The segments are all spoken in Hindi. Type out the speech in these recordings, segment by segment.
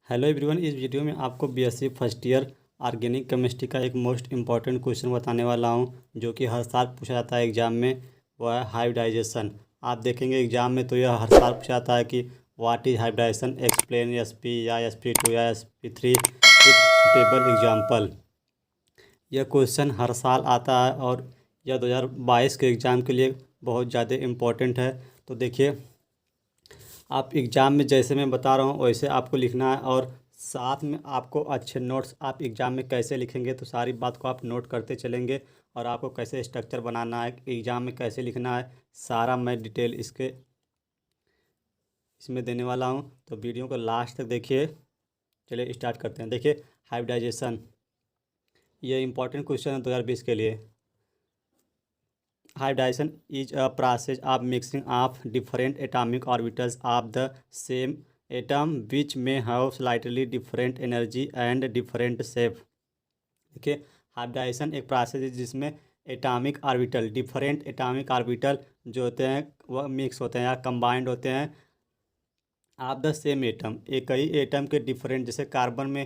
हेलो एवरीवन, इस वीडियो में आपको BSc first year organic chemistry का एक मोस्ट इम्पॉर्टेंट क्वेश्चन बताने वाला हूं, जो कि हर साल पूछा जाता है एग्जाम में। वह है हाइब्रिडाइजेशन। आप देखेंगे एग्जाम में तो यह हर साल पूछा जाता है कि what is hybridisation, explain SP या sp2 या sp3 विथ सुटेबल एग्जाम्पल। यह क्वेश्चन हर साल आता है और यह 2022 के एग्ज़ाम के लिए बहुत ज़्यादा इम्पोर्टेंट है। तो देखिए, आप एग्ज़ाम में जैसे मैं बता रहा हूँ वैसे आपको लिखना है, और साथ में आपको अच्छे नोट्स आप एग्ज़ाम में कैसे लिखेंगे तो सारी बात को आप नोट करते चलेंगे, और आपको कैसे स्ट्रक्चर बनाना है, एग्ज़ाम में कैसे लिखना है, सारा मैं डिटेल इसमें देने वाला हूँ। तो वीडियो को लास्ट तक देखिए। चलिए स्टार्ट करते हैं। देखिए, हाइब्रिडाइजेशन ये इंपॉर्टेंट क्वेश्चन है 2020 के लिए। Hybridization is a process of mixing of different atomic orbitals of the same atom which may have slightly different energy and different shape। देखिए, हाइब्रिडाइजेशन एक प्रोसेस है जिसमें atomic orbital, different atomic orbital जो होते हैं वह मिक्स होते हैं या कंबाइंड होते हैं ऑफ द सेम एटम। एक ही एटम के डिफरेंट, जैसे कार्बन में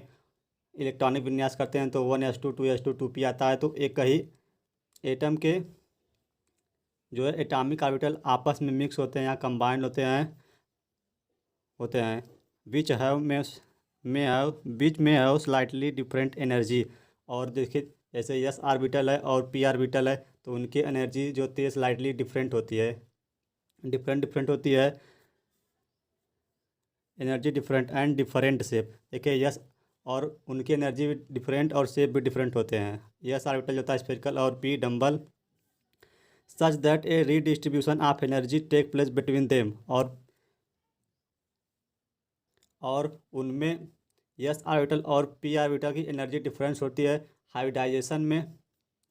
इलेक्ट्रॉनिक विन्यास करते हैं तो 1s2 2s2 2p आता है, तो एक ही एटम के जो है एटॉमिक ऑर्बिटल आपस में मिक्स होते हैं या कंबाइंड होते हैं विच में हैव स्लाइटली डिफरेंट एनर्जी। और देखिए, जैसे यस ऑर्बिटल है और पी ऑर्बिटल है तो उनकी एनर्जी जो होती है स्लाइटली डिफरेंट होती है, डिफरेंट होती है, energy different and different shape. देखिए, यस और उनकी एनर्जी भी डिफरेंट और शेप भी डिफरेंट होते हैं। यस ऑर्बिटल जो होता है स्फेरिकल और P dumbbell, such that a redistribution of energy take place between them. और उनमें यस ऑर्बिटल और पी ऑर्बिटल की एनर्जी डिफरेंस होती है। हाइब्रिडाइजेशन में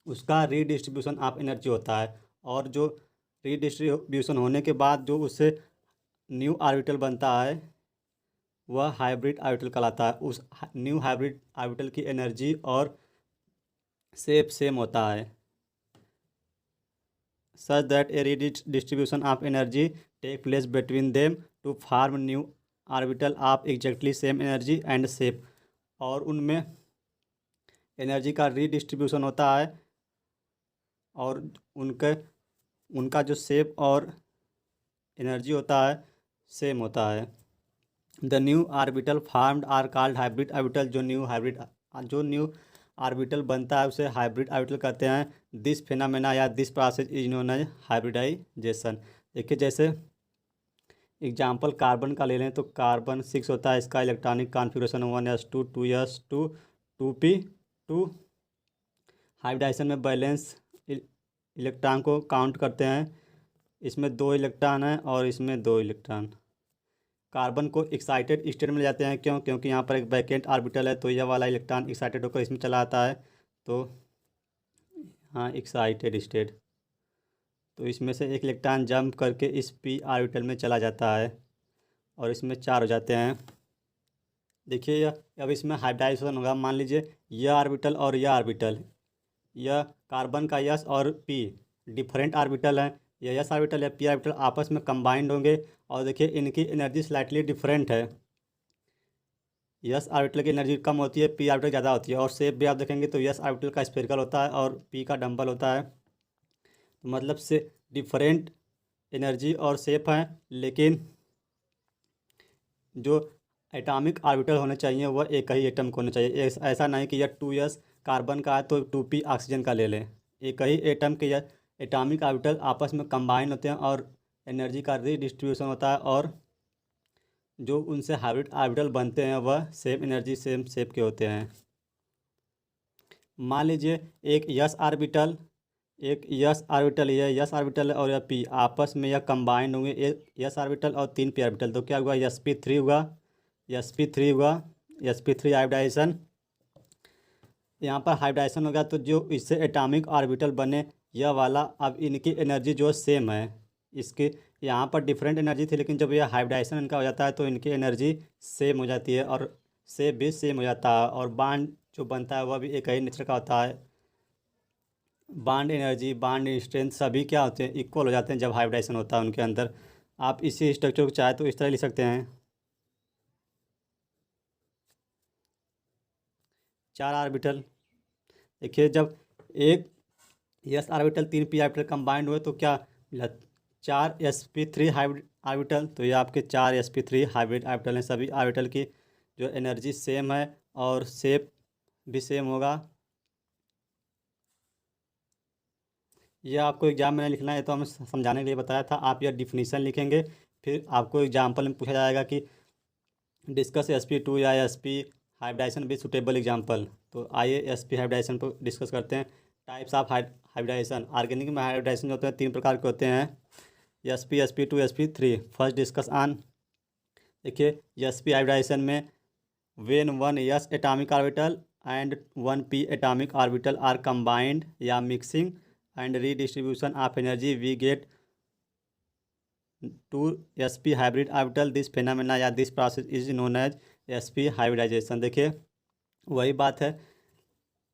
उसका रीडिस्ट्रीब्यूशन ऑफ एनर्जी होता है, और जो रीडिस्ट्रीब्यूशन होने के बाद जो उससे न्यू ऑर्बिटल बनता है वह हाइब्रिड ऑर्बिटल कहलाता है। उस न्यू हाइब्रिड ऑर्बिटल की एनर्जी और शेप सेम होता है। such that a redistribution of energy take place between them to form new orbital of exactly same energy and shape। और उनमें एनर्जी का रीडिस्ट्रीब्यूशन होता है और उनका जो शेप और एनर्जी होता है सेम होता है। The new orbital formed are called hybrid orbital. जो न्यू ऑर्बिटल बनता है उसे हाइब्रिड ऑर्बिटल कहते हैं। दिस फिनोमेना या this process is known as hybridisation. देखिए, जैसे एग्जांपल कार्बन का ले लें तो कार्बन 6 होता है, इसका electronic configuration 1s2 2s2 2p2। Hybridisation में बैलेंस इलेक्ट्रॉन को काउंट करते हैं। इसमें 2 इलेक्ट्रॉन हैं और इसमें 2 इलेक्ट्रॉन। कार्बन को एक्साइटेड स्टेट में ले जाते हैं, क्योंकि यहाँ पर एक वैकेंट ऑर्बिटल है, तो यह वाला इलेक्ट्रॉन एक्साइटेड होकर इसमें चला आता है, तो हाँ एक्साइटेड स्टेट। तो इसमें से एक इलेक्ट्रॉन जंप करके इस पी ऑर्बिटल में चला जाता है और इसमें 4 हो जाते हैं। देखिए, अब इसमें हाइब्रिडाइजेशन होगा। मान लीजिए यह ऑर्बिटल और यह ऑर्बिटल, यह कार्बन का यस और पी डिफरेंट ऑर्बिटल हैं। यह यस ऑर्बिटल या पी ऑर्बिटल आपस में कंबाइंड होंगे, और देखिए इनकी एनर्जी स्लाइटली डिफरेंट है। यस ऑर्बिटल की एनर्जी कम होती है, पी ऑर्बिटल ज़्यादा होती है। और शेप भी आप देखेंगे तो यस ऑर्बिटल का स्फेरिकल होता है और पी का डम्बल होता है। तो मतलब से डिफरेंट एनर्जी और शेप हैं, लेकिन जो एटॉमिक ऑर्बिटल होने चाहिए वह एक ही एटम को होने चाहिए। ऐसा नहीं कि यह 2s कार्बन का है तो 2p ऑक्सीजन का ले लें। एक ही एटम के यह एटॉमिक ऑर्बिटल आपस में कंबाइन होते हैं और एनर्जी का रीडिस्ट्रीब्यूशन होता है, और जो उनसे हाइब्रिड ऑर्बिटल बनते हैं वह सेम एनर्जी सेम शेप के होते हैं। मान लीजिए एक यस ऑर्बिटल यह यस ऑर्बिटल और यह पी आपस में यह कंबाइंड होंगे, एक यस ऑर्बिटल और 3 पी ऑर्बिटल, तो क्या हुआ sp3 हुआ sp3 हाइब्रिडाइजेशन। यहाँ पर हाइब्रिडाइजेशन होगा तो जो इससे एटॉमिक ऑर्बिटल बने यह वाला, अब इनकी एनर्जी जो सेम है। इसके यहाँ पर डिफरेंट एनर्जी थी, लेकिन जब यह हाइब्रिडाइजेशन इनका हो जाता है तो इनकी एनर्जी सेम हो जाती है और शेप भी सेम हो जाता है, और बांड जो बनता है वह भी एक ही नेचर का होता है। बांड एनर्जी, बांड स्ट्रेंथ सभी क्या होते हैं, इक्वल हो जाते हैं जब हाइब्रिडाइजेशन होता है उनके अंदर। आप इसी स्ट्रक्चर को चाहे तो इस तरह लिख सकते हैं। 4 ऑर्बिटल। देखिए जब एक s orbital 3 p orbital combined हुए तो क्या मिला, 4 sp3 हाइब्रिड ऑर्बिटल। तो ये आपके 4 sp3 हाइब्रिड ऑर्बिटल हैं। सभी ऑर्बिटल की जो एनर्जी सेम है और शेप भी सेम होगा। यह आपको एग्जाम में नहीं लिखना है, तो हमें समझाने के लिए बताया था। आप यह डिफिनीसन लिखेंगे, फिर आपको एग्जाम्पल में पूछा जाएगा कि डिस्कस sp2 या sp hybridisation with suitable example. तो आइए sp हाइब्रिडाइजेशन पर डिस्कस करते हैं। Types of hybridisation. ऑर्गेनिक में हाइब्रिडाइजेशन होते हैं 3 प्रकार के होते हैं, sp sp2 sp3। First discuss on. देखिए sp हाइब्रिडाइजेशन में when one s atomic orbital and one p atomic orbital are combined या mixing and redistribution of energy we get two sp hybrid orbital। this phenomena या this process is known as sp hybridization। देखिए वही बात है,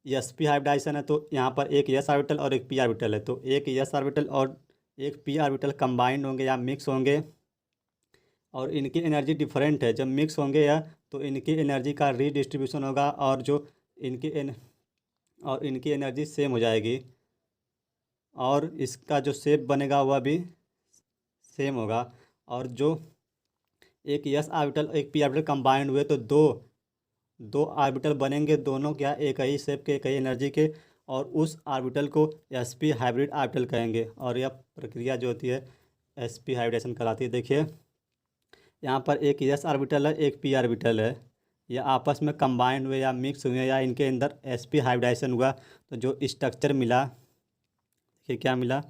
sp हाइब्रिडाइजेशन है तो यहाँ पर एक s ऑर्बिटल और एक p ऑर्बिटल है, तो एक s ऑर्बिटल और एक p ऑर्बिटल कंबाइंड होंगे या मिक्स होंगे और इनकी एनर्जी डिफरेंट है। जब मिक्स होंगे या तो इनकी एनर्जी का रीडिस्ट्रीब्यूशन होगा और जो इनकी एनर्जी सेम हो जाएगी और इसका जो शेप बनेगा वह भी सेम होगा। और जो एक s ऑर्बिटल एक p ऑर्बिटल कंबाइंड हुए तो दो दो ऑर्बिटल बनेंगे, दोनों क्या एक ही शेप के एक ही एनर्जी के, और उस ऑर्बिटल को sp हाइब्रिड ऑर्बिटल कहेंगे। और यह प्रक्रिया जो होती है sp हाइब्रिडेशन कहलाती है। देखिए यहाँ पर एक s ऑर्बिटल है एक p ऑर्बिटल है, ये आपस में कंबाइंड हुए या मिक्स हुए या इनके अंदर sp हाइब्रिडाइजेशन हुआ तो जो स्ट्रक्चर मिला, देखिए क्या मिला,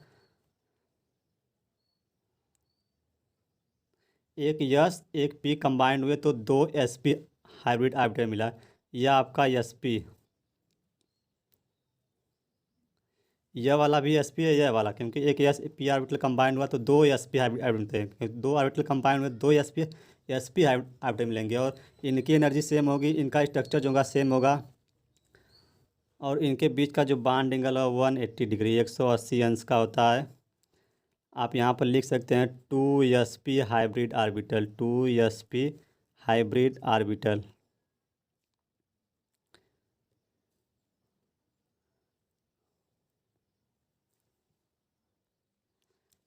एक s एक p कंबाइंड हुए तो दो sp हाइब्रिड ऑर्बिटल मिला। यह आपका sp, यह वाला भी sp है यह वाला, क्योंकि एक s p ऑर्बिटल कंबाइंड हुआ तो दो sp हाइब्रिड ऑर्बिटल थे, दो ऑर्बिटल कंबाइंड हुए दो sp ऑर्बिटल मिलेंगे और इनकी एनर्जी सेम होगी, इनका स्ट्रक्चर जो होगा सेम होगा और इनके बीच का जो बॉन्ड एंगल है 180 डिग्री 180 अंश का होता है। आप यहाँ पर लिख सकते हैं 2sp hybrid orbital, 2sp hybrid orbital.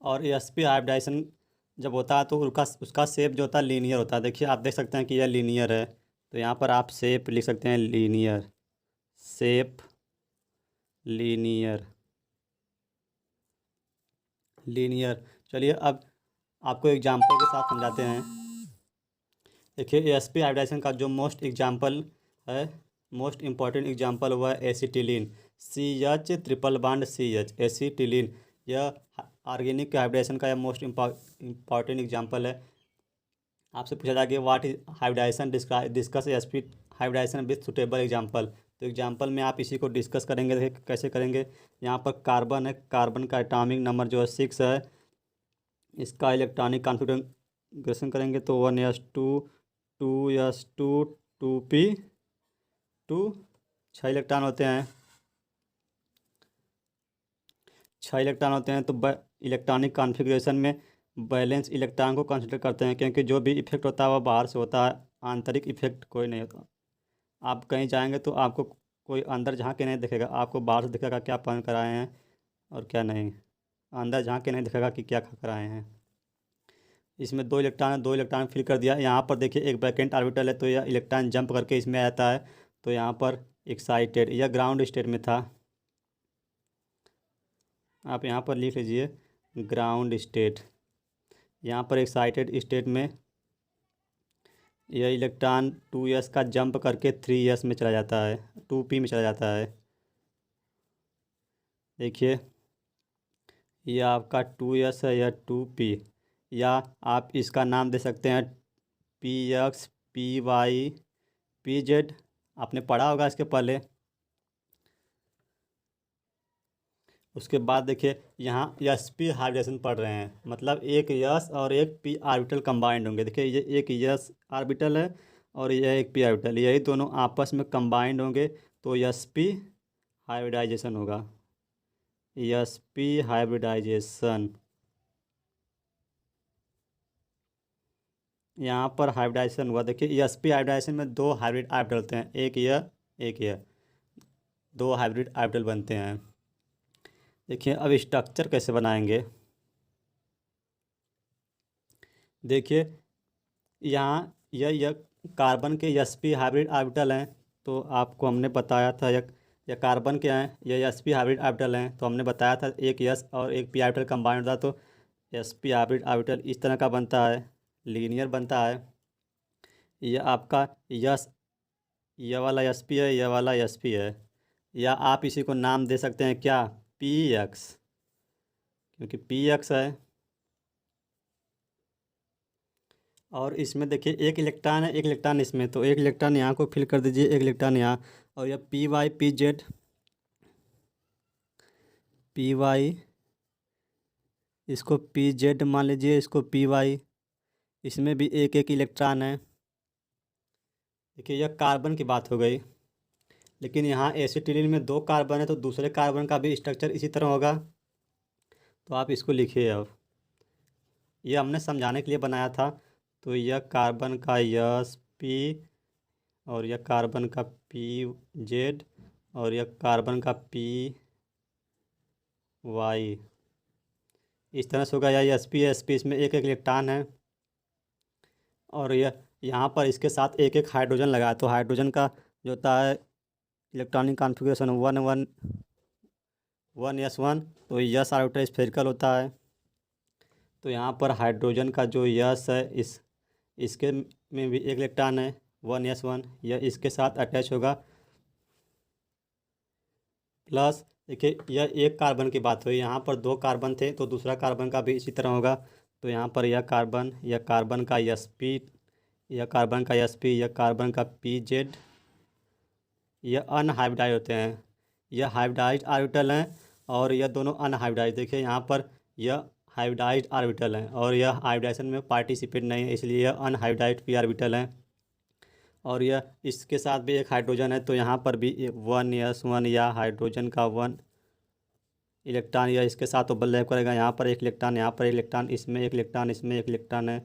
और sp हाइब्रिडाइजेशन जब होता है तो उसका शेप जो होता है लीनियर होता है। देखिए आप देख सकते हैं कि यह लीनियर है, तो यहाँ पर आप शेप लिख सकते हैं लीनियर, शेप लीनियर, लीनियर। चलिए अब आपको एग्जाम्पल के साथ समझाते हैं। देखिए sp हाइब्रिडाइजेशन का जो मोस्ट एग्जाम्पल है, मोस्ट इम्पॉर्टेंट एग्जाम्पल हुआ है acetylene, CH triple bond CH acetylene. यह ऑर्गेनिक हाइब्रिडाइजेशन का यह मोस्ट इम्पॉर्टेंट एग्जाम्पल है। आपसे पूछा जाएगा कि what is hybridisation, discuss sp hybridisation with suitable example. तो एग्जाम्पल में आप इसी को डिस्कस करेंगे। देखिए कैसे करेंगे, यहाँ पर कार्बन है, कार्बन का एटॉमिक नंबर जो है 6 है, इसका इलेक्ट्रॉनिक कॉन्फ़िगरेशन करेंगे तो 1s2 2s2 2p2, 6 इलेक्ट्रॉन होते हैं, 6 इलेक्ट्रॉन होते हैं। तो इलेक्ट्रॉनिक कॉन्फ़िगरेशन में बैलेंस इलेक्ट्रॉन को कंसिडर करते हैं, क्योंकि जो भी इफेक्ट होता है वह बाहर से होता है, आंतरिक इफेक्ट कोई नहीं होता। आप कहीं जाएंगे तो आपको कोई अंदर झांक के नहीं दिखेगा, आपको बाहर से दिखेगा क्या पहन कर आए हैं और क्या नहीं, अंदर झांक के नहीं दिखेगा कि क्या खा कर आए हैं। इसमें 2 इलेक्ट्रॉन है, 2 इलेक्ट्रॉन फिल कर दिया। यहाँ पर देखिए एक वैकेंट ऑर्बिटल है तो यह इलेक्ट्रॉन जंप करके इसमें आता है, तो यहाँ पर एक्साइटेड, यह ग्राउंड स्टेट में था। आप यहाँ पर लिख लीजिए ग्राउंड स्टेट। यहाँ पर एक्साइटेड स्टेट में यह इलेक्ट्रॉन 2s का जंप करके 3s में चला जाता है, 2p में चला जाता है। देखिए यह आपका 2s है, यह 2p, या आप इसका नाम दे सकते हैं px py pz। आपने पढ़ा होगा इसके पहले। उसके बाद देखिए यहाँ sp हाइब्रिडेशन पढ़ रहे हैं, मतलब एक s और एक p ऑर्बिटल कंबाइंड होंगे। देखिए ये एक s ऑर्बिटल है और यह एक p ऑर्बिटल, यही दोनों आपस में कंबाइंड होंगे तो sp हाइब्रिडाइजेशन होगा, sp हाइब्रिडाइजेशन। यहाँ पर हाइब्रिडाइजेशन हुआ। देखिए sp हाइब्रिडाइजेशन में दो हाइब्रिड ऑर्बिटल होते हैं, एक यह एक यह। दो हाइब्रिड ऑर्बिटल बनते हैं। देखिए अब स्ट्रक्चर कैसे बनाएंगे। देखिए यहाँ यह कार्बन के sp हाइब्रिड ऑर्बिटल हैं। तो आपको हमने बताया था यह कार्बन के हैं, यह sp हाइब्रिड ऑर्बिटल हैं। तो हमने बताया था एक s और एक p ऑर्बिटल कंबाइंड होता है तो sp हाइब्रिड ऑर्बिटल इस तरह का बनता है, लीनियर बनता है। यह आपका यस यह वाला sp है, यह वाला sp है, या आप इसी को नाम दे सकते हैं क्या, px, क्योंकि px है। और इसमें देखिए एक इलेक्ट्रॉन है, एक इलेक्ट्रॉन इसमें, तो एक इलेक्ट्रॉन यहाँ को फिल कर दीजिए, एक इलेक्ट्रॉन यहाँ। और यह पी वाई इसको पी जेड मान लीजिए, इसको पी वाई, इसमें भी एक एक इलेक्ट्रॉन है। देखिए यह कार्बन की बात हो गई, लेकिन यहाँ एसिटिलीन में दो कार्बन है तो दूसरे कार्बन का भी स्ट्रक्चर इसी तरह होगा। तो आप इसको लिखिए। अब यह हमने समझाने के लिए बनाया था। तो यह कार्बन का यस पी, और यह कार्बन का पी जेड, और यह कार्बन का पी वाई, इस तरह से होगा। यह एस पी इसमें एक एक इलेक्ट्रॉन है। और यह यहाँ पर इसके साथ एक एक हाइड्रोजन लगा है। तो हाइड्रोजन का जो होता है इलेक्ट्रॉनिक कॉन्फ़िगरेशन 1 1 1 S1, तो यस ऑर्बिटल स्फेरिकल होता है। तो यहाँ पर हाइड्रोजन का जो यस है इसके में भी एक इलेक्ट्रॉन है 1s1, यह इसके साथ अटैच होगा। प्लस देखिए यह एक कार्बन की बात हुई, यहाँ पर दो कार्बन थे तो दूसरा कार्बन का भी इसी तरह होगा। तो यहाँ पर यह कार्बन का sp, यह कार्बन का sp, यह कार्बन का pz, यह अनहाइब्रिडाइज होते हैं। यह हाइब्रिडाइज ऑर्बिटल हैं और यह दोनों अनहाइब्रिडाइज। देखिए यहाँ पर यह हाइब्रिडाइज ऑर्बिटल हैं और यह हाइब्रिडाइजेशन में पार्टिसिपेट नहीं है, इसलिए यह अनहाइब्रिडाइज p ऑर्बिटल हैं। और यह इसके साथ भी एक हाइड्रोजन है, तो यहाँ पर भी 1s1 या हाइड्रोजन का 1 इलेक्ट्रॉन या इसके साथ ओवरलैप करेगा। यहाँ पर एक इलेक्ट्रॉन, यहाँ पर एक इलेक्ट्रॉन, इसमें एक इलेक्ट्रॉन, इसमें एक इलेक्ट्रॉन है।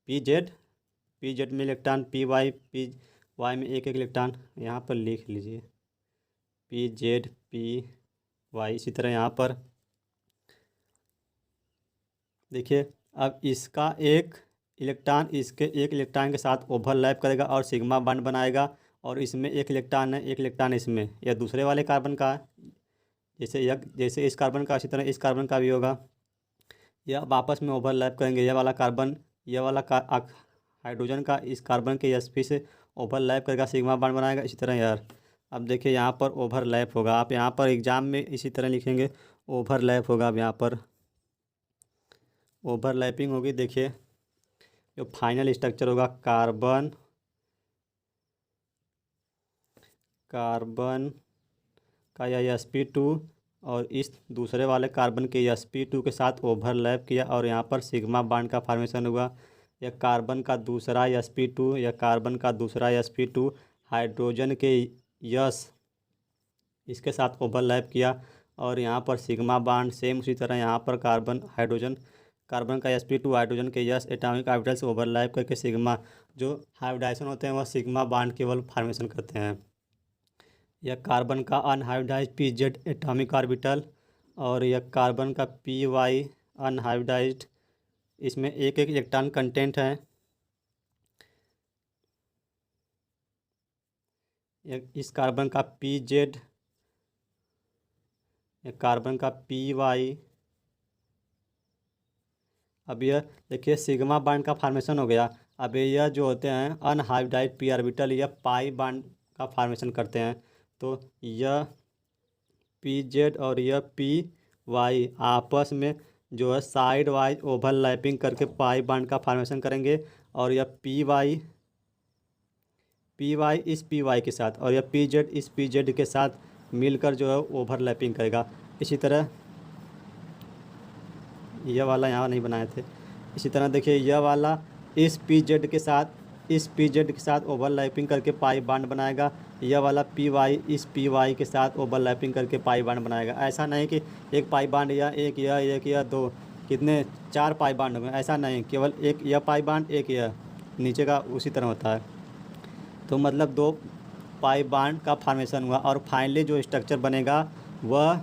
पी जेड में इलेक्ट्रॉन, पी वाई में एक एक इलेक्ट्रॉन, यहाँ पर लिख लीजिए पी वाई। इसी तरह यहाँ पर देखिए अब इसका एक इलेक्ट्रॉन इसके एक इलेक्ट्रॉन के साथ ओवरलैप करेगा और सिग्मा बॉन्ड बनाएगा। और इसमें एक इलेक्ट्रॉन है, एक इलेक्ट्रॉन इसमें, यह दूसरे वाले कार्बन का है। जैसे इस कार्बन का, इसी तरह इस कार्बन का भी होगा। यह अब आपस में ओवरलैप करेंगे। यह वाला कार्बन, यह वाला हाइड्रोजन का इस कार्बन के sp से ओवरलैप करेगा, सिग्मा बॉन्ड बनाएगा। इसी तरह यार अब देखिए यहाँ पर ओवरलैप होगा। आप यहाँ पर एग्ज़ाम में इसी तरह लिखेंगे, ओवरलैप होगा। अब यहाँ पर ओवरलैपिंग होगी। देखिए जो फाइनल स्ट्रक्चर होगा कार्बन का यह sp2 और इस दूसरे वाले कार्बन के sp2 के साथ ओवरलैप किया और यहाँ पर सिग्मा बॉन्ड का फॉर्मेशन हुआ। यह कार्बन का दूसरा sp2, यह कार्बन का दूसरा sp2 हाइड्रोजन के इसके साथ ओवरलैप किया और यहाँ पर सिग्मा बॉन्ड सेम उसी तरह यहाँ पर कार्बन का sp2 हाइड्रोजन के एटॉमिक ऑर्बिटल से ओवरलैप करके सिग्मा, जो हाइब्रिडाइजेशन होते हैं वह सिग्मा बॉन्ड केवल फॉर्मेशन करते हैं। यह कार्बन का अनहाइब्रिडाइज pz एटॉमिक ऑर्बिटल और यह कार्बन का py अनहाइब्रिडाइज्ड, इसमें एक एक इलेक्ट्रॉन कंटेंट है। इस कार्बन का pz, यह कार्बन का py। अब यह देखिए सिग्मा बॉन्ड का फॉर्मेशन हो गया। अब यह जो होते हैं अनहाइब्रिडाइज्ड p ऑर्बिटल, यह पाई बॉन्ड का फॉर्मेशन करते हैं। तो यह pz और यह py आपस में जो है साइड वाइज ओवरलैपिंग करके पाई बॉन्ड का फॉर्मेशन करेंगे। और यह py इस py के साथ और यह pz इस pz के साथ मिलकर जो है ओवरलैपिंग करेगा। इसी तरह यह वाला यहाँ नहीं बनाए थे। इसी तरह देखिए यह वाला इस pz के साथ ओवरलैपिंग करके पाई बॉन्ड बनाएगा। यह वाला py इस py के साथ ओवरलैपिंग करके पाई बॉन्ड बनाएगा। ऐसा नहीं कि एक पाई बॉन्ड या एक या दो, कितने 4 पाई बॉन्ड होंगे, ऐसा नहीं, केवल एक यह पाई बॉन्ड, एक यह नीचे का उसी तरह होता है। तो मतलब पाई बॉन्ड का फॉर्मेशन हुआ और फाइनली जो स्ट्रक्चर बनेगा वह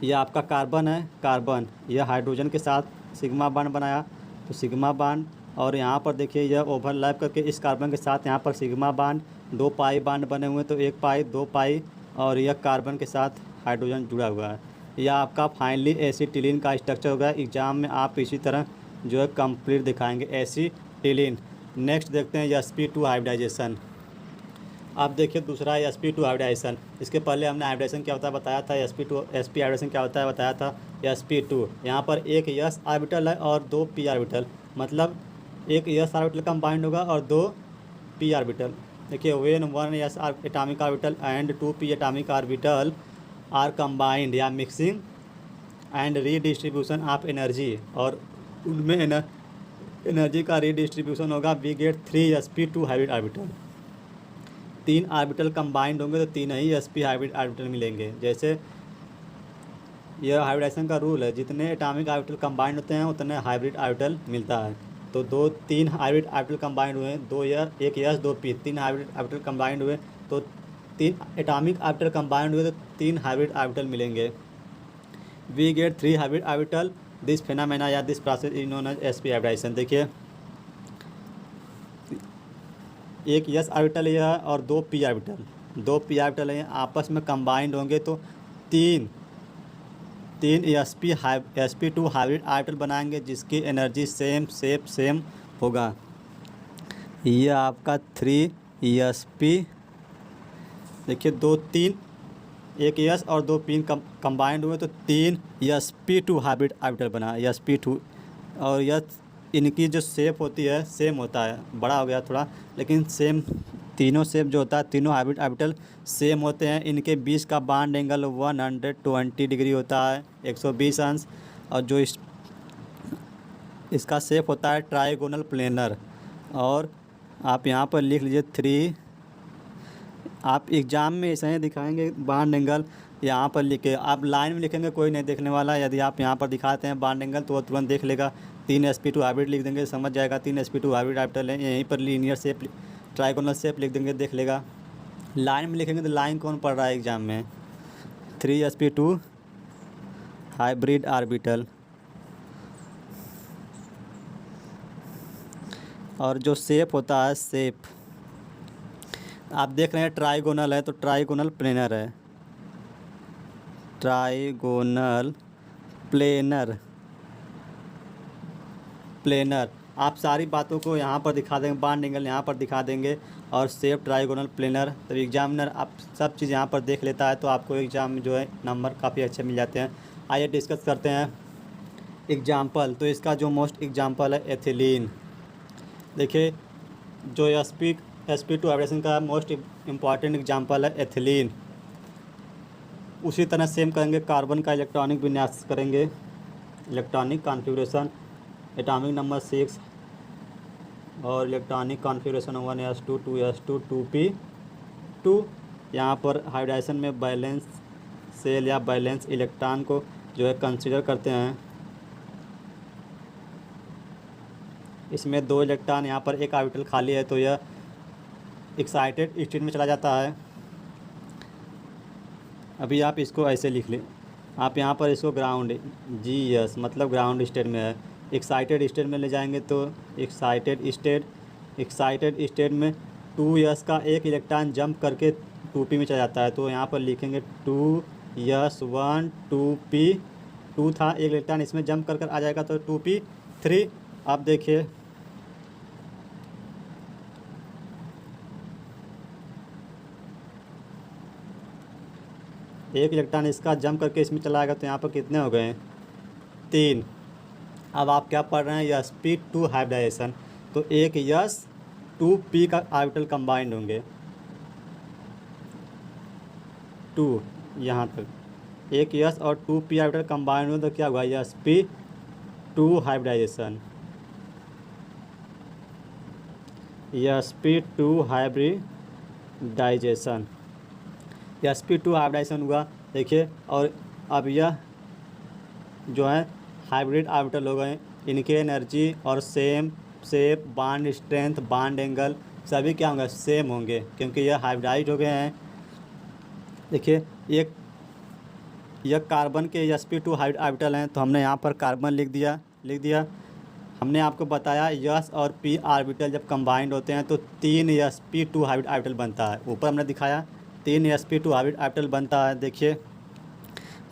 यह आपका कार्बन है। कार्बन यह हाइड्रोजन के साथ सिग्मा बॉन्ड बनाया, तो सिग्मा बॉन्ड, और यहाँ पर देखिए यह ओवरलैप करके इस कार्बन के साथ यहाँ पर सिग्मा बॉन्ड, 2 पाई बॉन्ड बने हुए, तो 1 पाई 2 पाई, और यह कार्बन के साथ हाइड्रोजन जुड़ा हुआ है। यह आपका फाइनली एसिटिलीन का स्ट्रक्चर होगा। एग्जाम में आप इसी तरह जो है कंप्लीट दिखाएंगे एसिटिलीन। नेक्स्ट देखते हैं sp2 हाइब्रिडाइजेशन। आप देखिए दूसरा है sp2 हाइब्रिडाइजेशन। इसके पहले हमने हाइब्रिडाइजेशन क्या होता है बताया था, sp हाइब्रिडेशन क्या होता है बताया था। sp2 यहाँ पर एक s ऑर्बिटल है और 2 p ऑर्बिटल, मतलब एक s ऑर्बिटल कंबाइंड होगा और 2 p ऑर्बिटल। देखिए when 1 s atomic orbital and 2 p atomic orbital are combined या mixing and redistribution of energy, और उनमें एनर्जी का रीडिस्ट्रीब्यूशन होगा, we get 3 sp2 hybrid orbital. 3 orbital combined होंगे तो 3 ही sp हाइब्रिड ऑर्बिटल मिलेंगे। जैसे यह हाइब्रिडाइजेशन का रूल है, जितने एटॉमिक ऑर्बिटल कंबाइंड होते हैं उतने हाइब्रिड ऑर्बिटल मिलता है। तो 3 हाइब्रिड ऑर्बिटल कंबाइंड हुए, 1 s 2 p, 3 hybrid orbital combined हुए, तो 3 एटॉमिक ऑर्बिटल कंबाइंड हुए तो 3 हाइब्रिड ऑर्बिटल मिलेंगे। We get 3 hybrid orbital. This phenomena या this process is known as sp hybridisation. देखिए एक s ऑर्बिटल यह है और 2 p ऑर्बिटल, 2 p ऑर्बिटल है, आपस में कंबाइंड होंगे तो तीन sp2 हाइब्रिड ऑर्बिटल बनाएंगे, जिसकी एनर्जी सेम होगा। यह आपका 3 sp, देखिए 3 एक s और 2 p कंबाइंड हुए तो 3 sp2 हाइब्रिड ऑर्बिटल बना, sp2। और यह इनकी जो शेप होती है सेम होता है, बड़ा हो गया थोड़ा, लेकिन सेम तीनों शेप जो होता है, तीनों हाइब्रिड ऑर्बिटल सेम होते हैं। इनके बीच का बॉन्ड एंगल 120 डिग्री होता है, 120 अंश, और जो इसका शेप होता है ट्राइगोनल प्लेनर। और आप यहाँ पर लिख लीजिए 3, आप एग्ज़ाम में ऐसे ही दिखाएंगे बॉन्ड एंगल, यहाँ पर लिखे, आप लाइन में लिखेंगे कोई नहीं देखने वाला। यदि आप यहाँ पर दिखाते हैं बॉन्ड एंगल तो वो तुरंत देख लेगा। 3 sp2 हाइब्रिड लिख देंगे, समझ जाएगा 3 sp2 हाइब्रिड ऑर्बिटल है। यहीं पर लीनियर शेप, ट्राइगोनल शेप लिख देंगे, देख लेगा। लाइन में लिखेंगे तो लाइन कौन पढ़ रहा है एग्ज़ाम में, 3 sp2 हाइब्रिड ऑर्बिटल। और जो शेप होता है, शेप आप देख रहे हैं ट्राइगोनल है तो ट्राइगोनल प्लेनर है, ट्राइगोनल प्लेनर। आप सारी बातों को यहाँ पर दिखा देंगे, बॉन्ड एंगल यहाँ पर दिखा देंगे और शेप ट्राइगोनल प्लेनर। तो एग्जामिनर आप सब चीज़ यहाँ पर देख लेता है तो आपको एग्ज़ाम में जो है नंबर काफ़ी अच्छे मिल जाते हैं। आइए डिस्कस करते हैं एग्जाम्पल। तो इसका जो मोस्ट एग्जाम्पल है एथिलीन। देखिए जो sp2 हाइब्रिडेशन का मोस्ट इम्पॉर्टेंट एग्जाम्पल है एथिलीन। उसी तरह सेम करेंगे, कार्बन का इलेक्ट्रॉनिक विन्यास करेंगे, इलेक्ट्रॉनिक कॉन्फ़िगरेशन, एटॉमिक नंबर 6 और electronic configuration 1s2 2s2 2p2। यहाँ पर हाइब्रिडाइजेशन में बैलेंस सेल या बैलेंस इलेक्ट्रॉन को जो है कंसीडर करते हैं। इसमें 2 इलेक्ट्रॉन, यहाँ पर एक ऑर्बिटल खाली है तो यह एक्साइटेड स्टेट में चला जाता है। अभी आप इसको ऐसे लिख लें, आप यहाँ पर इसको ग्राउंड GS मतलब ग्राउंड स्टेट में है, एक्साइटेड स्टेट में ले जाएंगे तो एक्साइटेड स्टेट में 2s का एक इलेक्ट्रॉन जंप करके 2p में चला जाता है। तो यहाँ पर लिखेंगे 2s1 2p2 था, एक इलेक्ट्रॉन इसमें जंप कर आ जाएगा तो 2p3। आप देखिए एक इलेक्ट्रॉन इसका जंप करके इसमें चला आएगा तो यहाँ पर कितने हो गए 3। अब आप क्या पढ़ रहे हैं sp2 हाइब्रिडाइजेशन, तो एक s 2p का ऑर्बिटल कंबाइंड होंगे, 2 यहाँ तक एक s और 2p ऑर्बिटल कंबाइंड होंगे तो क्या हुआ sp2 hybridisation, sp2 hybridisation, sp2 hybridisation हुआ। देखिए और अब यह जो है हाइब्रिड ऑर्बिटल हो गए, इनके एनर्जी और same shape, bond strength, bond angle सभी क्या होंगे, सेम होंगे, क्योंकि यह हाइब्रिडाइज हो गए हैं। देखिए यह कार्बन के sp2 ऑर्बिटल हैं, तो हमने यहाँ पर कार्बन लिख दिया। हमने आपको बताया यस और पी ऑर्बिटल जब कंबाइंड होते हैं तो 3 sp2 ऑर्बिटल बनता है। ऊपर हमने दिखाया 3 sp2 ऑर्बिटल बनता है। देखिए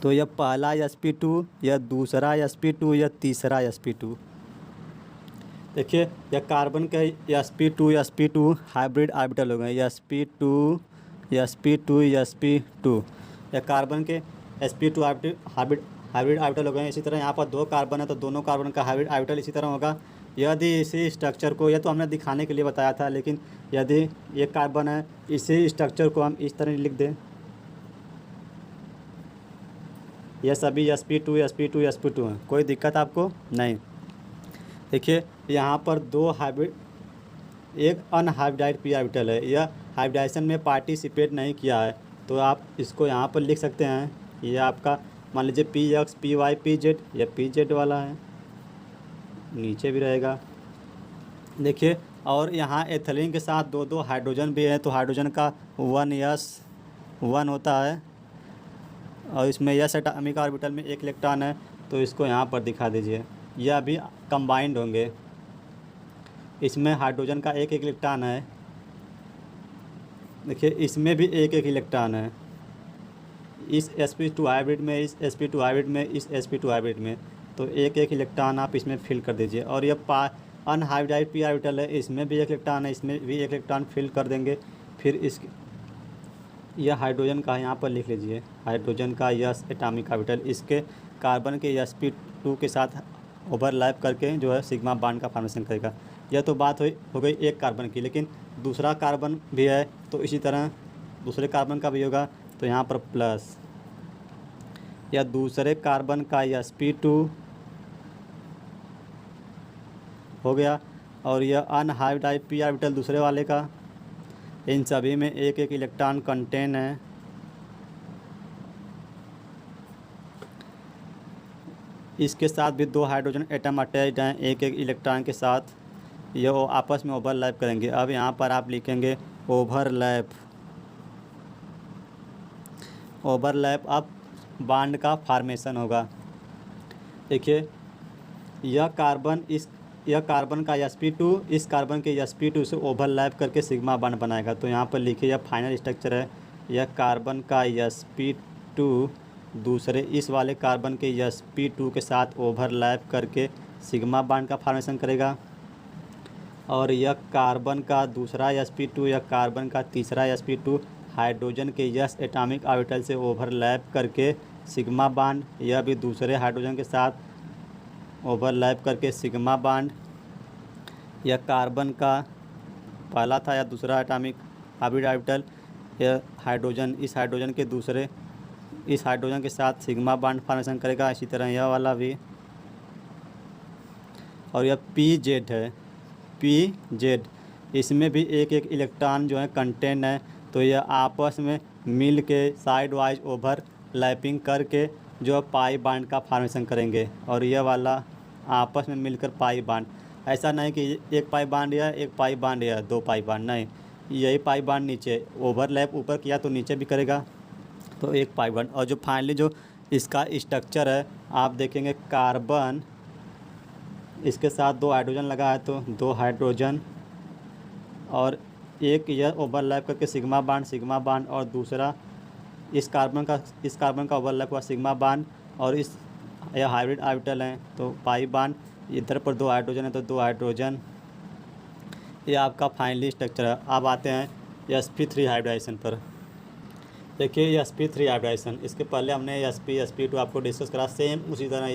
तो यह पहला sp2, यह दूसरा sp2, यह तीसरा sp2। देखिए यह कार्बन के sp2 हाइब्रिड ऑर्बिटल हो गए, sp2 यह कार्बन के sp2 हाइब्रिड ऑर्बिटल हो गए। इसी तरह यहाँ पर 2 कार्बन है तो दोनों कार्बन का हाइब्रिड ऑर्बिटल इसी तरह होगा। यदि इसी स्ट्रक्चर को, यह तो हमने दिखाने के लिए बताया था, लेकिन यदि ये कार्बन है, इसी स्ट्रक्चर को हम इस तरह लिख दें, यह सभी sp2 हैं, कोई दिक्कत आपको नहीं। देखिए यहाँ पर 2 हाइब्रिड, एक अनहाइब्रिडाइज पी ऑर्बिटल है, यह हाइब्रिडाइजेशन में पार्टिसिपेट नहीं किया है, तो आप इसको यहाँ पर लिख सकते हैं। ये आपका मान लीजिए px py pz, यह pz वाला है, नीचे भी रहेगा। देखिए और यहाँ एथिलीन के साथ 2 हाइड्रोजन भी है, तो हाइड्रोजन का 1s1 होता है, और इसमें यस एटॉमिक ऑर्बिटल में 1 इलेक्ट्रॉन है, तो इसको यहाँ पर दिखा दीजिए। यह भी कंबाइंड होंगे, इसमें हाइड्रोजन का 1 इलेक्ट्रॉन है। देखिए इसमें भी 1 इलेक्ट्रॉन है, इस sp2 हाइब्रिड में, इस sp2 हाइब्रिड में, इस sp2 हाइब्रिड में, तो 1 इलेक्ट्रॉन आप इसमें फिल कर दीजिए। और यह अनहाइब्रिडाइज पी ऑर्बिटल है, इसमें भी 1 इलेक्ट्रॉन है, इसमें भी 1 इलेक्ट्रॉन फिल कर देंगे। फिर इस यह हाइड्रोजन का यहाँ पर लिख लीजिए, हाइड्रोजन का यस एटॉमिक ऑर्बिटल इसके कार्बन के sp2 के साथ ओवरलैप करके जो है सिग्मा बॉन्ड का फॉर्मेशन करेगा। यह तो बात हो गई एक कार्बन की, लेकिन दूसरा कार्बन भी है, तो इसी तरह दूसरे कार्बन का भी होगा, तो यहाँ पर प्लस, या दूसरे कार्बन का sp2 हो गया, और यह अनहाइब्रिडाइज पी ऑर्बिटल दूसरे वाले का, इन सभी में 1 इलेक्ट्रॉन कंटेन है। इसके साथ भी 2 हाइड्रोजन एटम अटैच्ड हैं 1 इलेक्ट्रॉन के साथ, यह आपस में ओवरलैप करेंगे। अब यहाँ पर आप लिखेंगे ओवरलैप अब बॉन्ड का फॉर्मेशन होगा। देखिए यह कार्बन का sp2 इस कार्बन के sp2 से ओवरलैप करके सिग्मा बॉन्ड बनाएगा। तो यहाँ पर लिखिए यह फाइनल स्ट्रक्चर है, यह कार्बन का sp2 दूसरे इस वाले कार्बन के sp2 के साथ ओवरलैप करके सिग्मा बॉन्ड का फॉर्मेशन करेगा। और यह कार्बन का दूसरा sp2 या कार्बन का तीसरा sp2 हाइड्रोजन के यस एटॉमिक ऑर्बिटल से ओवरलैप करके सिग्मा बॉन्ड, यह भी दूसरे हाइड्रोजन के साथ ओवरलैप करके सिग्मा बॉन्ड। यह कार्बन का पहला था या दूसरा एटॉमिक ऑर्बिटल, यह हाइड्रोजन इस हाइड्रोजन के दूसरे इस हाइड्रोजन के साथ सिग्मा बॉन्ड फॉर्मेशन करेगा। इसी तरह यह वाला भी, और यह pz है, pz इसमें भी 1 इलेक्ट्रॉन जो है कंटेन है, तो यह आपस में मिल के साइड वाइज ओवरलैपिंग करके जो पाई बॉन्ड का फॉर्मेशन करेंगे। और यह वाला आपस में मिलकर पाई बॉन्ड, ऐसा नहीं कि 1 पाई बॉन्ड या 1 पाई बॉन्ड या 2 पाई बॉन्ड, नहीं, यही पाई बॉन्ड नीचे ओवरलैप ऊपर किया तो नीचे भी करेगा, तो 1 पाई बॉन्ड। और जो फाइनली जो इसका स्ट्रक्चर है आप देखेंगे, कार्बन इसके साथ 2 हाइड्रोजन लगा है, तो 2 हाइड्रोजन और 1 यह ओवरलैप करके सिग्मा बॉन्ड और दूसरा इस कार्बन का ओवरलैप हुआ सिग्मा बॉन्ड, और यह हाइब्रिड ऑर्बिटल हैं तो पाई बॉन्ड, इधर पर 2 हाइड्रोजन है तो 2 हाइड्रोजन। ये आपका फाइनली स्ट्रक्चर है। अब आते हैं sp3 हाइब्रिडाइजेशन पर। देखिए sp3 हाइब्रिडाइजेशन, इसके पहले हमने sp2 आपको डिस्कस करा, सेम उसी तरह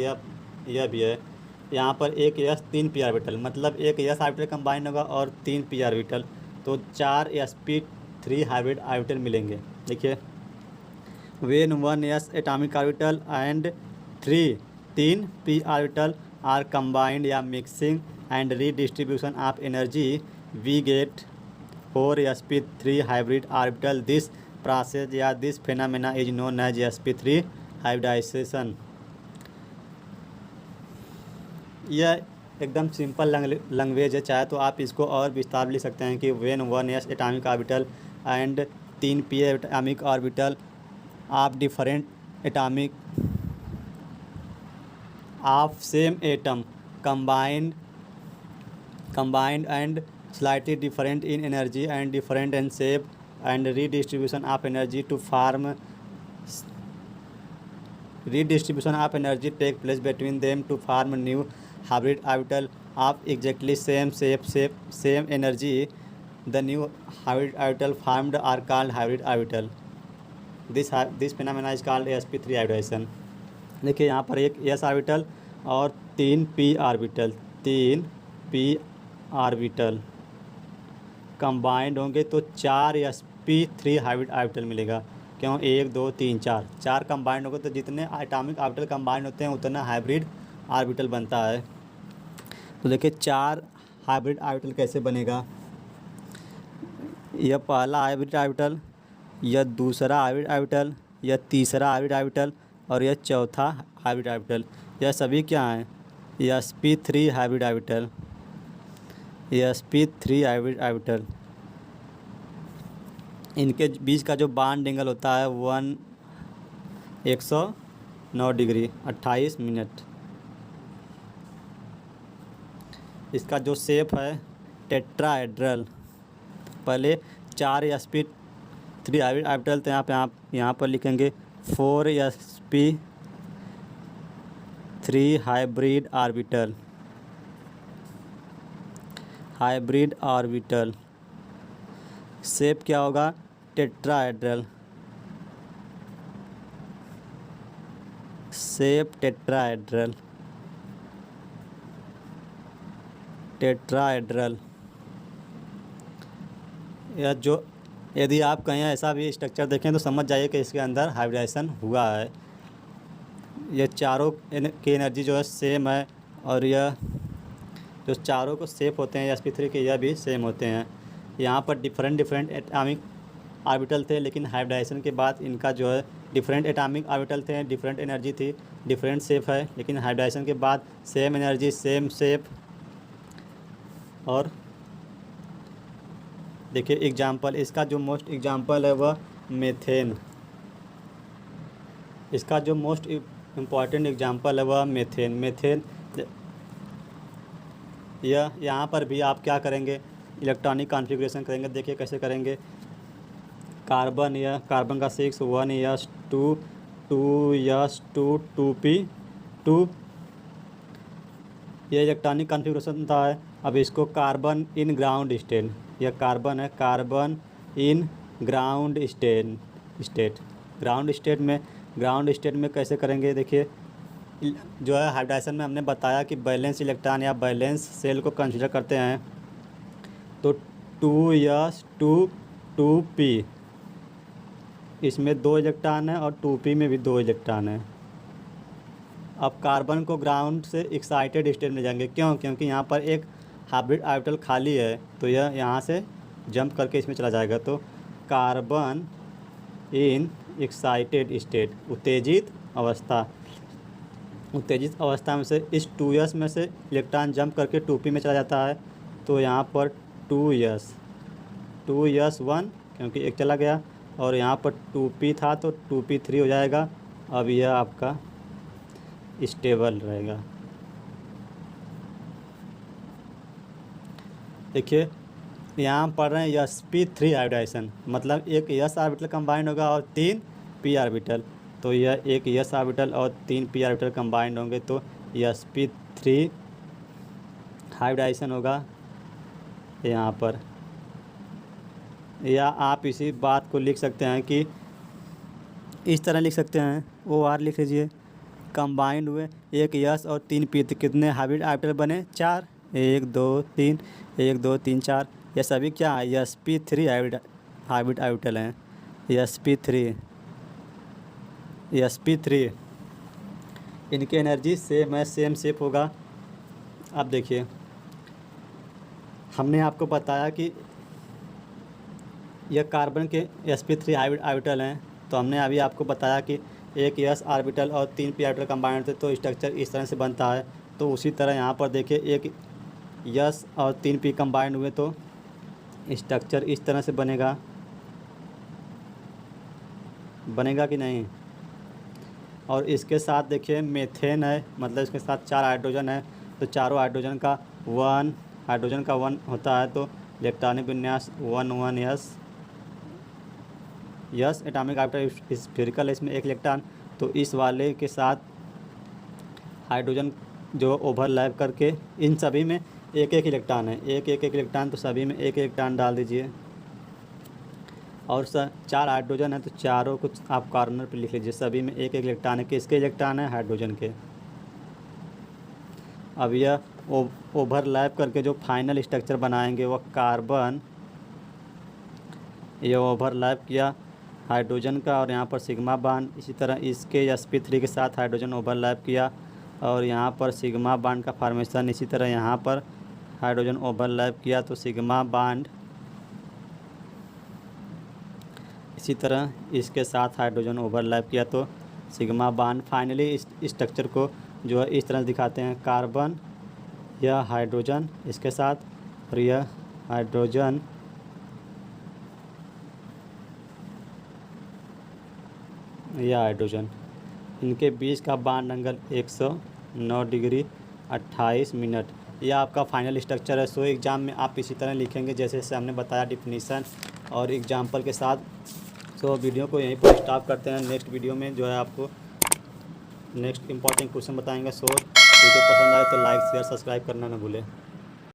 यह भी है। यहाँ पर एक 3 p ऑर्बिटल, मतलब एक s ऑर्बिटल कंबाइन होगा और 3 p ऑर्बिटल, तो 4 sp3 हाइब्रिड ऑर्बिटल मिलेंगे। देखिए when 1 s atomic orbital and 3 p orbital are combined या mixing and redistribution of energy we get 4 sp3 hybrid orbital. This process या this phenomena is known as sp3 hybridisation. यह एकदम सिंपल लैंग्वेज है, चाहे तो आप इसको और विस्तार लिख सकते हैं कि when 1s atomic orbital and 3p atomic orbital of different atomic of same atom combined and slightly different in energy and different in shape and redistribution of energy take place between them to form new hybrid orbital of exactly same shape, same energy. The new hybrid orbital formed are called hybrid orbital. This phenomena is called sp3 hybridization. देखिए यहाँ पर एक s ऑर्बिटल और 3p ऑर्बिटल कंबाइंड होंगे तो 4 sp3 हाइब्रिड ऑर्बिटल मिलेगा। क्यों? 1 2 3 4 कंबाइंड होंगे तो जितने एटॉमिक ऑर्बिटल कंबाइंड होते हैं उतना हाइब्रिड ऑर्बिटल बनता है। तो देखिए 4 हाइब्रिड ऑर्बिटल कैसे बनेगा। यह पहला हाइब्रिड ऑर्बिटल, यह दूसरा हाइब्रिड ऑर्बिटल, यह तीसरा हाइब्रिड ऑर्बिटल और यह चौथा हाइब्रिड ऑर्बिटल। यह सभी क्या हैं? sp3 hybrid orbital, sp3 hybrid orbital. इनके बीच का जो बॉन्ड एंगल होता है 109 डिग्री 28 मिनट। इसका जो शेप है टेट्राहेड्रल। पहले 4 sp3 हाइब्रिड ऑर्बिटल तो यहाँ पर लिखेंगे 4 sp3 हाइब्रिड ऑर्बिटल। शेप क्या होगा? टेट्राहेड्रल। Shape tetrahedral. यह जो यदि आप कहीं ऐसा भी स्ट्रक्चर देखें तो समझ जाइए कि इसके अंदर हाइब्रिडाइजेशन हुआ है। ये चारों की एनर्जी जो है सेम है और यह जो चारों को शेप होते हैं sp3 के यह भी सेम होते हैं। यहाँ पर डिफरेंट एटॉमिक ऑर्बिटल थे, लेकिन हाइब्रिडाइजेशन के बाद इनका जो है डिफरेंट एटॉमिक ऑर्बिटल थे, डिफरेंट एनर्जी थी, डिफरेंट शेप है, लेकिन हाइब्रिडाइजेशन के बाद सेम एनर्जी सेम शेप। और देखिए एग्जाम्पल, इसका जो मोस्ट एग्जाम्पल है वह मीथेन। इसका जो मोस्ट इम्पॉर्टेंट एग्जाम्पल है वह मीथेन। यह यहाँ पर भी आप क्या करेंगे? इलेक्ट्रॉनिक कॉन्फ़िगरेशन करेंगे। देखिए कैसे करेंगे। कार्बन का 6 1s2 2s2 2p2 यह इलेक्ट्रॉनिक कॉन्फ़िगरेशन था। अब इसको कार्बन इन ग्राउंड स्टेट, यह कार्बन है, कार्बन इन ग्राउंड स्टेट में कैसे करेंगे? देखिए जो है हाइब्रिडाइजेशन में हमने बताया कि बैलेंस इलेक्ट्रॉन या बैलेंस सेल को कंसीडर करते हैं। तो 2s2 2p इसमें 2 इलेक्ट्रॉन है और 2p में भी 2 इलेक्ट्रॉन है। अब कार्बन को ग्राउंड से एक्साइटेड स्टेट में जाएंगे। क्यों? क्योंकि यहाँ पर एक हाइब्रिड ऑर्बिटल खाली है तो यह यहाँ से जंप करके इसमें चला जाएगा। तो कार्बन इन एक्साइटेड स्टेट, उत्तेजित अवस्था में से इस 2s में से इलेक्ट्रॉन जंप करके 2p में चला जाता है। तो यहाँ पर 2s 1 क्योंकि एक चला गया और यहाँ पर 2p था तो 2p3 हो जाएगा। अब यह आपका स्टेबल रहेगा। देखिए यहाँ पढ़ रहे हैं sp3 हाइब्रिडाइजेशन, मतलब एक s ऑर्बिटल कंबाइंड होगा और 3 p ऑर्बिटल। तो यह एक s ऑर्बिटल और 3 p ऑर्बिटल कंबाइंड होंगे तो sp3 हाइब्रिडाइजेशन होगा यहाँ पर। या आप इसी बात को लिख सकते हैं कि इस तरह लिख सकते हैं, OR लिख लीजिए। कंबाइंड हुए एक s और 3 p, तो कितने हाइब्रिड ऑर्बिटल बने? 4। 1 2 3 1 2 3 4। यह सभी क्या है? sp3 हाइब्रिड ऑर्बिटल हैं। sp3 इनकी एनर्जी सेम है, सेम शेप होगा। अब देखिए हमने आपको बताया कि यह कार्बन के sp3 हाइब्रिड ऑर्बिटल हैं। तो हमने अभी आपको बताया कि एक s ऑर्बिटल और 3 p ऑर्बिटल कंबाइंड होते तो स्ट्रक्चर इस तरह से बनता है। तो उसी तरह यहाँ पर देखिए एक यस और 3 पी कंबाइंड हुए तो स्ट्रक्चर इस तरह से बनेगा कि नहीं। और इसके साथ देखिए मेथेन है, मतलब इसके साथ 4 हाइड्रोजन है, तो चारों हाइड्रोजन का 1 होता है, तो इलेक्ट्रॉनिक विन्यास 1 यस एटॉमिक ऑर्बिटल स्फेरिकल है, इसमें 1 इलेक्ट्रॉन। तो इस वाले के साथ हाइड्रोजन जो ओवरलैप करके इन सभी में 1 इलेक्ट्रॉन है, एक इलेक्ट्रॉन, तो सभी में 1 इलेक्ट्रॉन डाल दीजिए। और 4 हाइड्रोजन है, तो चारों कुछ आप कॉर्नर पे लिख लीजिए, सभी में 1 इलेक्ट्रॉन है। किसके इलेक्ट्रॉन है? हाइड्रोजन के। अब यह ओवरलैप करके जो फाइनल स्ट्रक्चर बनाएंगे वह कार्बन, यह ओवरलैप किया हाइड्रोजन का और यहाँ पर सिग्मा बांड, इसी तरह इसके sp3 के साथ हाइड्रोजन ओवरलैप किया और यहाँ पर सिग्मा बांड का फॉर्मेशन, इसी तरह यहाँ पर हाइड्रोजन ओवरलैप किया तो सिग्मा बांड, इसी तरह इसके साथ हाइड्रोजन ओवरलैप किया तो सिग्मा बांड। फाइनली इस स्ट्रक्चर को जो है इस तरह से दिखाते हैं, कार्बन, यह हाइड्रोजन इसके साथ और यह हाइड्रोजन, यह हाइड्रोजन, इनके बीच का बांड एंगल 109 डिग्री 28 मिनट। यह आपका फाइनल स्ट्रक्चर है। सो एग्ज़ाम में आप इसी तरह लिखेंगे जैसे हमने बताया डिफिनीसन और एग्जाम्पल के साथ। सो वीडियो को यहीं पर स्टॉप करते हैं। नेक्स्ट वीडियो में जो है आपको नेक्स्ट इंपॉर्टेंट क्वेश्चन बताएंगे। सो वीडियो पसंद आए तो लाइक शेयर सब्सक्राइब करना ना भूलें।